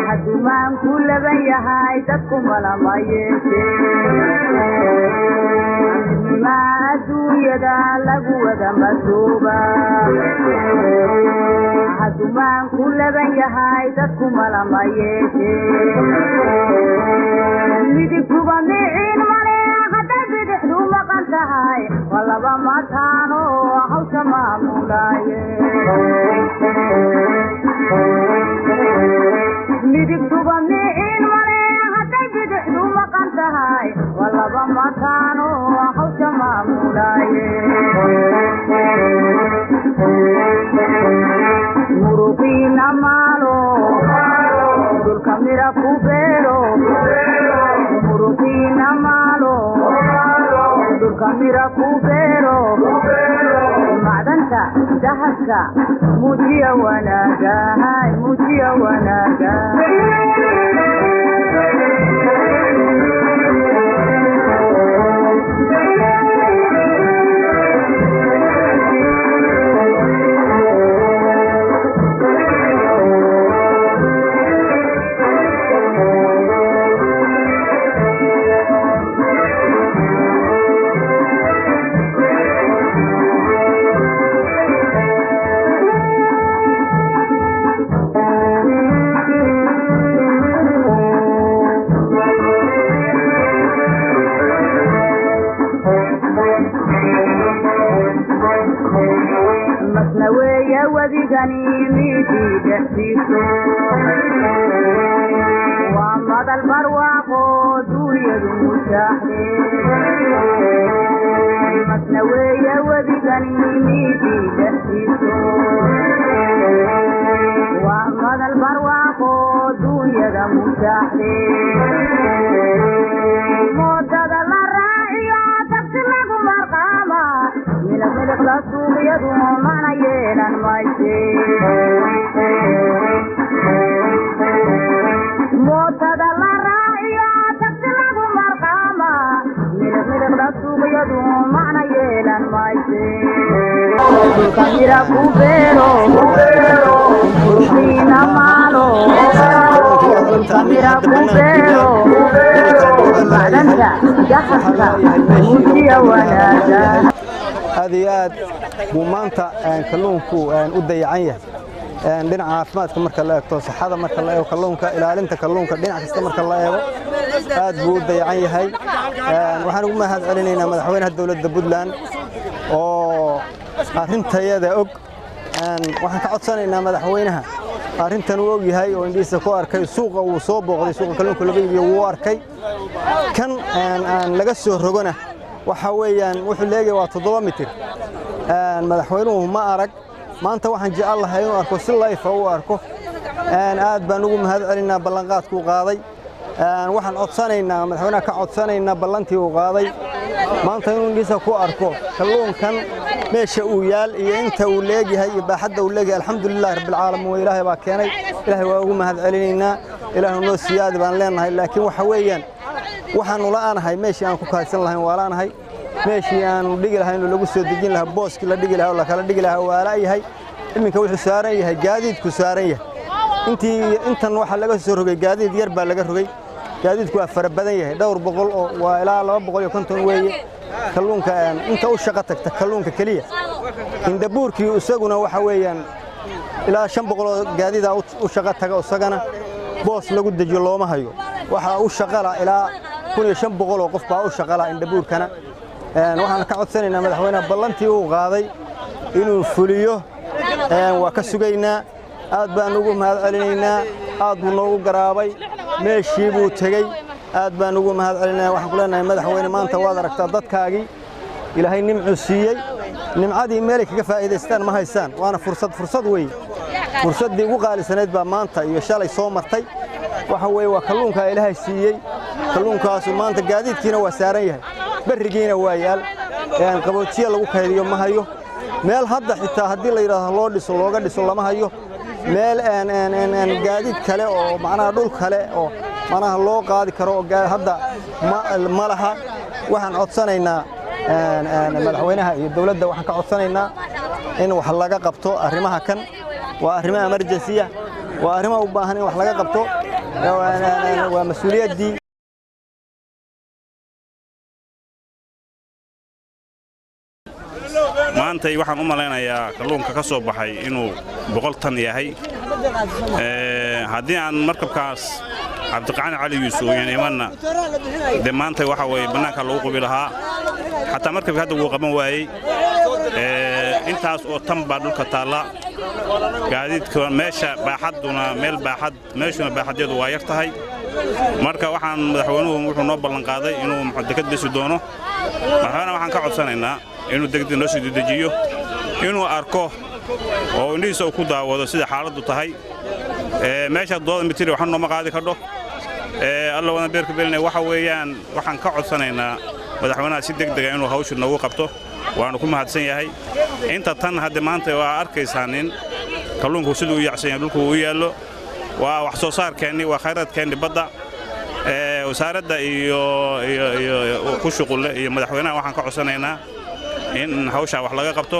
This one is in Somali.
hadumaan ku laban yahay dadku malama yeeshee ma adduunyada lagu wada masuuba hadumaan ku laban yahay dadku malama yeeshee midigtuba miciin male hadday bidixdu maqan tahay walaba mataano hawsha maamulaaye midigtuba miciin male hadday bidixdu maqan tahay walaba mataano hawsha maamulaaye muruqiina maalo dulka mira ku beero muruqiina maalo dulka mira ku beero macdanta dahabka muujiya wanaagahay muujiya wanaaga ومضى البرواق دنيا المشاحن متنوية وبغنيمي في دحيسو ومضى البرواق دنيا المشاحن موتد الرائية تبتلق مرقامة من الملك للسوق يدوم معنا يلا المايشي موتد الرائية تبتلق مرقامة من الملك للسوق يدوم معنا يلا المايشي كاميرا كوبيرو كوبينا مالو كاميرا كوبيرو معدنتا جحفتا موسيا ونادا هذه ومانتا كلونكو وديعان dhinaca caafimaadka marka la eegto saxada marka la eego kalluunka ilaalinta kalluunka dhinac kasta marka la eego aad buu u dayacan yahay waxaan ugu mahad celinaynaa madaxweynaha dawladda Puntland oo arintayada og waxaan ka codsanaynaa madaxweynaha arintan uu og yahay oo indhiisa ku arkay suuqa uu soo booqday suuqa kalluunka laga iibiyo uu arkay kan aan laga soo rogona waxa weeyaan wuxuu leeyahay waa 7 mitir madaxweynuhu ma arag maanta waxaan jecel lahay inuu arko si live ah uu arko aad baan ugu mahad celinaa ballanqaadku qaaday waxaan codsanaynaa madaxweynaha ka codsanaynaa ballantii uu qaaday maanta inuu indhiisa ku arko kalluunkan meesha uu yaal iyo inta uu leeyahay iyo baaxadda uu leeyahay alxamdulillaah rabbil caalamiin waa ilaahay baa keenay ilaahay waa ugu mahad celinaynaa ilaahu noo siyaad baan leenahay laakiin waxa weeyaan waxaan ula aanahay meeshii aan ku kaadsan lahayn waa laanahay meeshii aan dhigi lahayn lagu soo dejin lahaa booski la dhigi lahaa oo la kala dhigi lahaa waa la yahay iminka wuxuu saaran yahay gaadiidku saaran yahay intan waxa laga soo rogay gaadiid yar baa laga rogay gaadiidku waa fara badan yahay dhowr boqol oo waa ilaa 250 weeye kalluunka inta u shaqo tagta kalluunka kaliya indabuurkii isaguna waxa weeyaan ilaa 500 oo gaadiida u shaqo taga isagana boos lagu dejiyo looma hayo waxa u shaqala ilaa 1500 oo qof baa u shaqala indabuurkana waxaan ka codsanaynaa madaxweynaha ballantii uu qaaday inuu fuliyo waa ka sugaynaa aad baan ugu mahad celinaynaa aad buu noogu garaabay meeshii buu tagay aad baan ugu mahad celinaynaa waxaan ku leenahay madaxweyne maanta waad aragtaa dadkaagii ilaahay nimcu siiyey nimcadii meel kaga faa'iideystaan ma haysaan waana fursad weey fursadii ugu qaalisaneed baa maanta iyo shalay soo martay waxa weey waa kalluunka ilaahay siiyey kalluunkaas maanta gaadiidkiina waa saaran yahay barigiina waa yaal qaboojiye lagu kaydiyo ma hayo meel hadda xitaa hadii la yiraahdo loo dhiso looga dhiso lama hayo meel gaadiid kale oo macnaha dhul kale oo macnaha loo qaadi karo hadda ma laha waxaan codsanaynaa madaxweynaha iyo dawladda waxaan ka codsanaynaa in wax laga qabto arrimaha kan waa arrimaha emergency waa arrimaha u baahan in wax laga qabto ومسؤوليتي maantay waxaan u maleynayaa kalluunka ka soo baxay inuu 100 tan yahay haddii aan markabkaas cabdiqaani cali yuusuf iyo imanna de maantay waxa way banaanka lagu qubi lahaa xataa markabka hadda wuu qaban waayey intaas oo tan baa dhulka taala gaadiidka meesha baaxaduna meel baaxad meeshuna baaxadeedu waa yar tahay marka waxaan madaxweynuhu wuxuu noo ballan qaaday inuu dekad dhisi doono madaxweynaha waxaan ka codsanaynaa inuu degdeg noo sii dedejiyo inuu arko oo indhihiisa uu ku daawado sida xaaladdu tahay meesha dooda mitiri waxaan nooma qaadi kardho alla wadana beerka beelnay waxa weeyaan waxaan ka codsanaynaa madaxweynaha si degdega inuu hawsha noogu qabto waanu ku mahadsan yahay inta tan hadda maanta waa arkaysaan in kalluunku siduu u yacsan yahay dhulku u yaallo waa wax soo saarkeenni waa khayraadkeenni badda wasaaradda iyo ku shuqulle iyo madaxweynaha waxaan ka codsanaynaa in hawsha wax laga qabto